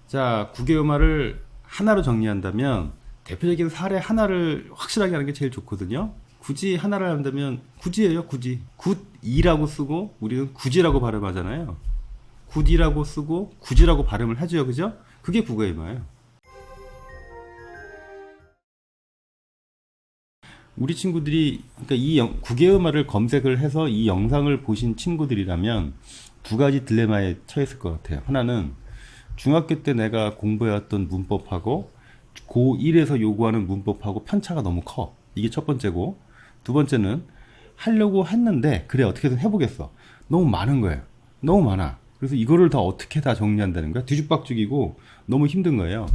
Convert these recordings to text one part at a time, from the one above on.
자, 국외음화를 하나로 정리한다면 대표적인 사례 하나를 확실하게 하는 게 제일 좋거든요. 굳이 하나를 한다면 굳이예요, 굳이. 굿이라고 쓰고 우리는 굳이라고 발음하잖아요. 굿이라고 쓰고 굳이라고 발음을 하죠, 그죠? 그게 국외음화예요. 우리 친구들이 그러니까 국외음화를 검색을 해서 이 영상을 보신 친구들이라면 두 가지 딜레마에 처했을 것 같아요. 하나는 중학교 때 내가 공부해왔던 문법하고 고1에서 요구하는 문법하고 편차가 너무 커. 이게 첫 번째고, 두 번째는 하려고 했는데 그래 어떻게든 해보겠어. 너무 많은 거예요. 너무 많아. 그래서 이거를 다 어떻게 다 정리한다는 거야? 뒤죽박죽이고 너무 힘든 거예요.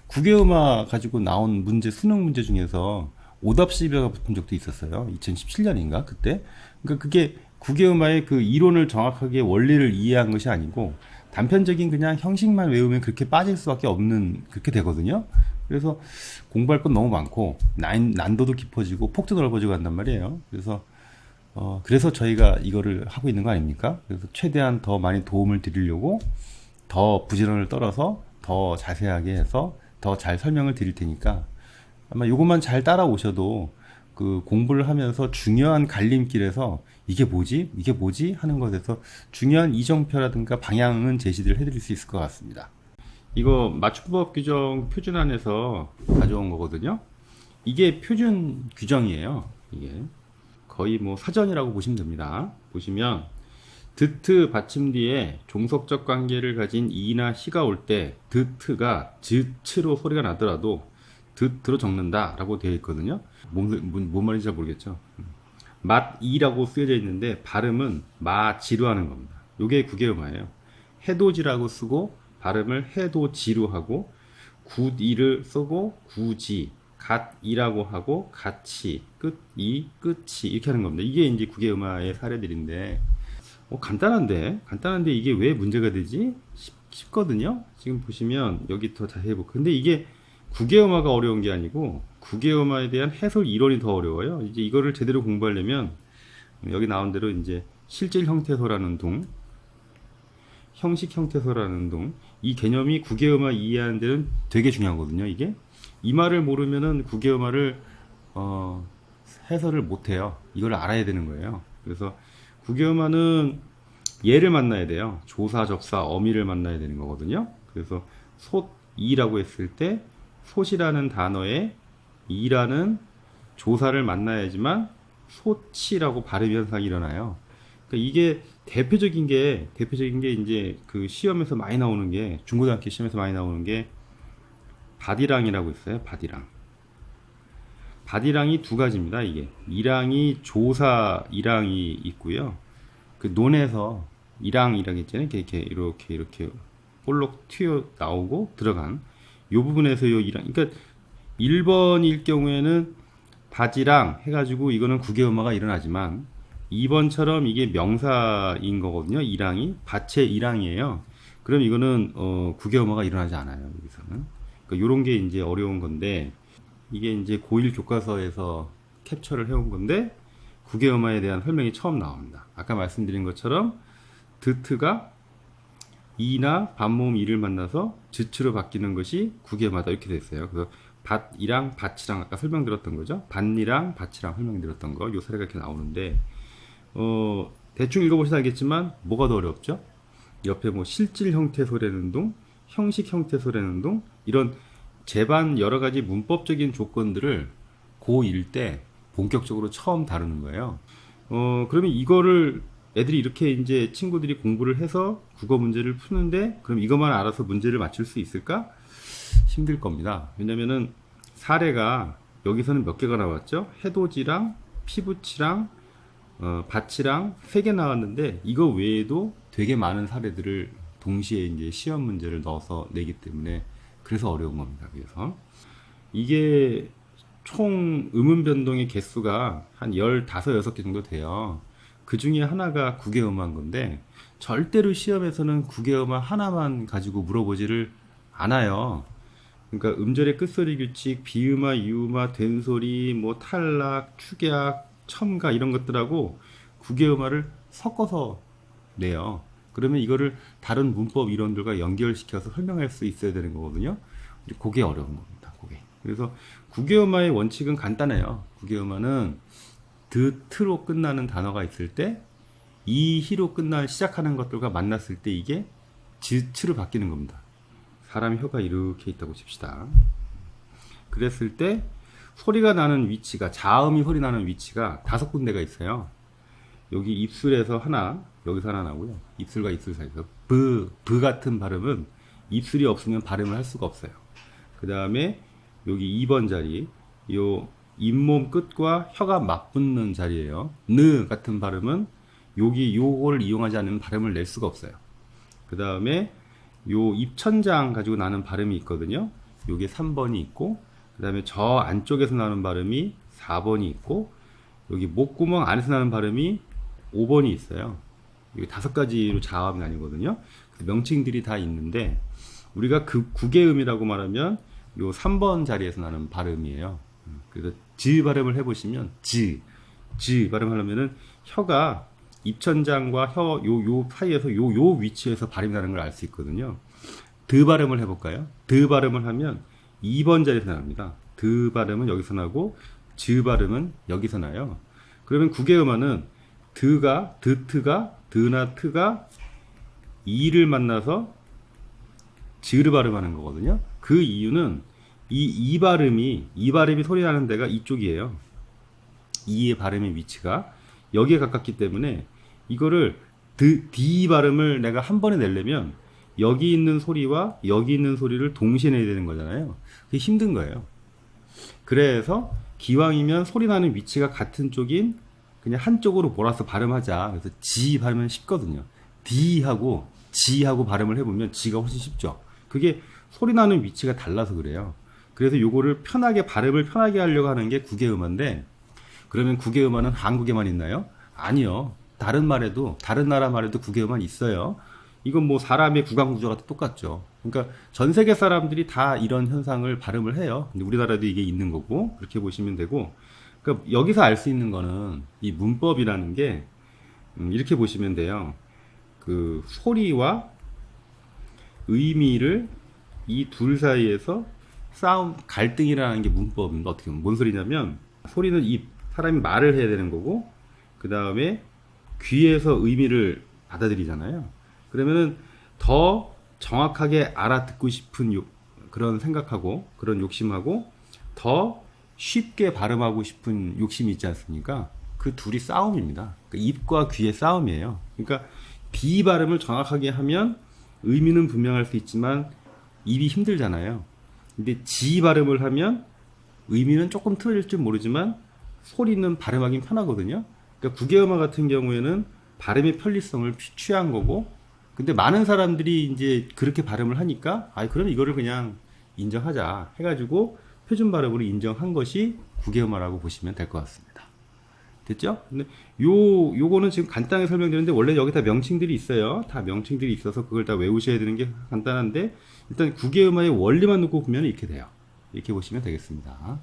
국외음화 가지고 나온 문제, 수능 문제 중에서 오답 시비가 붙은 적도 있었어요. 2017년인가 그때. 그러니까 그게 국외음화의 그 이론을 정확하게 원리를 이해한 것이 아니고 단편적인 그냥 형식만 외우면 그렇게 빠질 수밖에 없는 그렇게 되거든요. 그래서 공부할 건 너무 많고 난도도 깊어지고 폭도 넓어지고 한단 말이에요. 그래서 저희가 이거를 하고 있는 거 아닙니까? 그래서 최대한 더 많이 도움을 드리려고 더 부지런을 떨어서 더 자세하게 해서 더 잘 설명을 드릴 테니까 아마 요것만 잘 따라오셔도 그 공부를 하면서 중요한 갈림길에서 이게 뭐지? 이게 뭐지? 하는 것에서 중요한 이정표라든가 방향은 제시를 해드릴 수 있을 것 같습니다. 이거 맞춤법 규정 표준안에서 가져온 거거든요. 이게 표준 규정이에요. 이게 거의 뭐 사전이라고 보시면 됩니다. 보시면 드트 받침 뒤에 종속적 관계를 가진 이나 시가 올 때 드트가 즈츠로 소리가 나더라도 드트로 적는다 라고 되어 있거든요. 뭔 말인지 잘 모르겠죠. 맛이라고 쓰여져 있는데 발음은 마지로 하는 겁니다. 요게 국외음화예요. 해도지라고 쓰고 발음을 해도지로 하고 굿이를 쓰고 구지 갓이라고 하고 같이 끝이 끝이 이렇게 하는 겁니다. 이게 이제 국외음화의 사례들인데 간단한데 이게 왜 문제가 되지? 쉽거든요. 지금 보시면 여기 더 자세히 볼게요. 근데 이게 국외음화가 어려운 게 아니고 국외음화에 대한 해설 이론이 더 어려워요. 이제 이거를 제대로 공부하려면 여기 나온 대로 이제 실질 형태소라는 둥, 형식 형태소라는 둥, 이 개념이 국외음화 이해하는 데는 되게 중요하거든요. 이게 이 말을 모르면은 국외음화를 해설을 못 해요. 이걸 알아야 되는 거예요. 그래서 국외음화는 예를 만나야 돼요. 조사, 접사, 어미를 만나야 되는 거거든요. 그래서 솥이라고 했을 때 솥이라는 단어에 이라는 조사를 만나야지만 솥이라고 발음 현상이 일어나요. 그러니까 이게 대표적인 게 이제 그 시험에서 많이 나오는 게 중고등학교 시험에서 많이 나오는 게 바디랑이라고 있어요. 바디랑이 두 가지입니다. 이게 이랑이 조사 이랑이 있고요. 그 논에서 이랑 있잖아요. 이렇게 볼록 튀어 나오고 들어간 요 부분에서 요 이랑, 그러니까 1번일 경우에는 바지랑 해가지고 이거는 국외음화가 일어나지만 2번처럼 이게 명사인 거거든요. 이랑이 밭의 이랑이에요. 그럼 이거는 국외음화가 일어나지 않아요. 여기서는. 그러니까 요런 게 이제 어려운 건데 이게 이제 고1 교과서에서 캡처를 해온 건데 국외음화에 대한 설명이 처음 나옵니다. 아까 말씀드린 것처럼 드트가 이나 반모음 이를 만나서 즈츠로 바뀌는 것이 국외음화다 이렇게 됐어요. 그래서 밭이랑 밭이랑 아까 설명드렸던 거죠. 밭이랑 밭이랑 설명드렸던 거, 요 사례가 이렇게 나오는데 대충 읽어보시면 알겠지만 뭐가 더 어렵죠? 옆에 뭐 실질 형태소라는 둥, 형식 형태소라는 둥 이런 제반 여러 가지 문법적인 조건들을 고1 때 본격적으로 처음 다루는 거예요. 그러면 이거를 애들이 이렇게 이제 친구들이 공부를 해서 국어 문제를 푸는데 그럼 이것만 알아서 문제를 맞출 수 있을까? 힘들 겁니다. 왜냐면은 사례가 여기서는 몇 개가 나왔죠? 해돋이랑 피부치랑 밭이랑 3개 나왔는데 이거 외에도 되게 많은 사례들을 동시에 이제 시험 문제를 넣어서 내기 때문에 그래서 어려운 겁니다. 그래서 이게 총 음운 변동의 개수가 한 15, 6개 정도 돼요. 그 중에 하나가 국외음화인 건데 절대로 시험에서는 국외음화 하나만 가지고 물어보지를 않아요. 그러니까 음절의 끝소리 규칙, 비음화, 유음화, 된소리, 뭐 탈락, 축약, 첨가 이런 것들하고 국외음화를 섞어서 내요. 그러면 이거를 다른 문법 이론들과 연결시켜서 설명할 수 있어야 되는 거거든요. 그게 어려운 겁니다. 그게. 그래서 국외음화의 원칙은 간단해요. 국외음화는 드트로 끝나는 단어가 있을 때 이 히로 시작하는 것들과 만났을 때 이게 지츠로 바뀌는 겁니다. 사람 혀가 이렇게 있다고 칩시다. 그랬을 때 소리가 나는 위치가, 자음이 소리 나는 위치가 5군데가 있어요. 여기 입술에서 하나, 여기서 하나 나오고요. 입술과 입술 사이에서 브 같은 발음은 입술이 없으면 발음을 할 수가 없어요. 그 다음에 여기 2번 자리, 요 잇몸 끝과 혀가 맞붙는 자리예요. 느 같은 발음은 여기 요거를 이용하지 않으면 발음을 낼 수가 없어요. 그 다음에 요 입천장 가지고 나는 발음이 있거든요. 요게 3번이 있고, 그 다음에 저 안쪽에서 나는 발음이 4번이 있고, 여기 목구멍 안에서 나는 발음이 5번이 있어요. 이게 5가지로 자음이 나뉘거든요. 명칭들이 다 있는데, 우리가 그 국외음이라고 말하면 요 3번 자리에서 나는 발음이에요. 그래서 즈 발음을 해보시면, 즈 발음하려면은 혀가 입천장과 요 사이에서 요 위치에서 발음이 나는 걸 알 수 있거든요. 드 발음을 해볼까요? 드 발음을 하면 2번 자리에서 납니다. 드 발음은 여기서 나고, 즈 발음은 여기서 나요. 그러면 국외음화는 드트가, 드나 트가 이를 만나서 즈를 발음하는 거거든요. 그 이유는 이 발음이 소리 나는 데가 이쪽이에요. 이의 발음의 위치가 여기에 가깝기 때문에 이거를 디 발음을 내가 한 번에 내려면 여기 있는 소리와 여기 있는 소리를 동시에 내야 되는 거잖아요. 그게 힘든 거예요. 그래서 기왕이면 소리 나는 위치가 같은 쪽인 그냥 한쪽으로 몰아서 발음하자. 그래서 지 발음은 쉽거든요. 디하고 지하고 발음을 해보면 지가 훨씬 쉽죠. 그게 소리 나는 위치가 달라서 그래요. 그래서 요거를 발음을 편하게 하려고 하는 게 국외음화인데, 그러면 국외음화는 한국에만 있나요? 아니요. 다른 나라 말에도 국외음화는 있어요. 이건 뭐 사람의 구강 구조가 똑같죠. 그러니까 전 세계 사람들이 다 이런 현상을 발음을 해요. 근데 우리나라도 이게 있는 거고, 그렇게 보시면 되고, 그러니까 여기서 알 수 있는 거는 이 문법이라는 게 이렇게 보시면 돼요. 그 소리와 의미를 이 둘 사이에서 갈등이라는 게 문법입니다. 어떻게 보면 뭔 소리냐면, 소리는 사람이 말을 해야 되는 거고, 그 다음에 귀에서 의미를 받아들이잖아요. 그러면은 더 정확하게 알아듣고 싶은 그런 생각하고 그런 욕심하고 더 쉽게 발음하고 싶은 욕심이 있지 않습니까? 그 둘이 싸움입니다. 그러니까 입과 귀의 싸움이에요. 그러니까 비 발음을 정확하게 하면 의미는 분명할 수 있지만 입이 힘들잖아요. 근데 지 발음을 하면 의미는 조금 틀어질지 모르지만 소리는 발음하기 편하거든요. 그러니까 국외음화 같은 경우에는 발음의 편리성을 취한 거고, 근데 많은 사람들이 이제 그렇게 발음을 하니까, 그럼 이거를 그냥 인정하자 해가지고 표준 발음으로 인정한 것이 국외음화라고 보시면 될 것 같습니다. 됐죠? 근데 요거는 지금 간단하게 설명드렸는데, 원래 여기 다 명칭들이 있어요. 다 명칭들이 있어서 그걸 다 외우셔야 되는 게 간단한데, 일단 국외음화의 원리만 놓고 보면 이렇게 돼요. 이렇게 보시면 되겠습니다.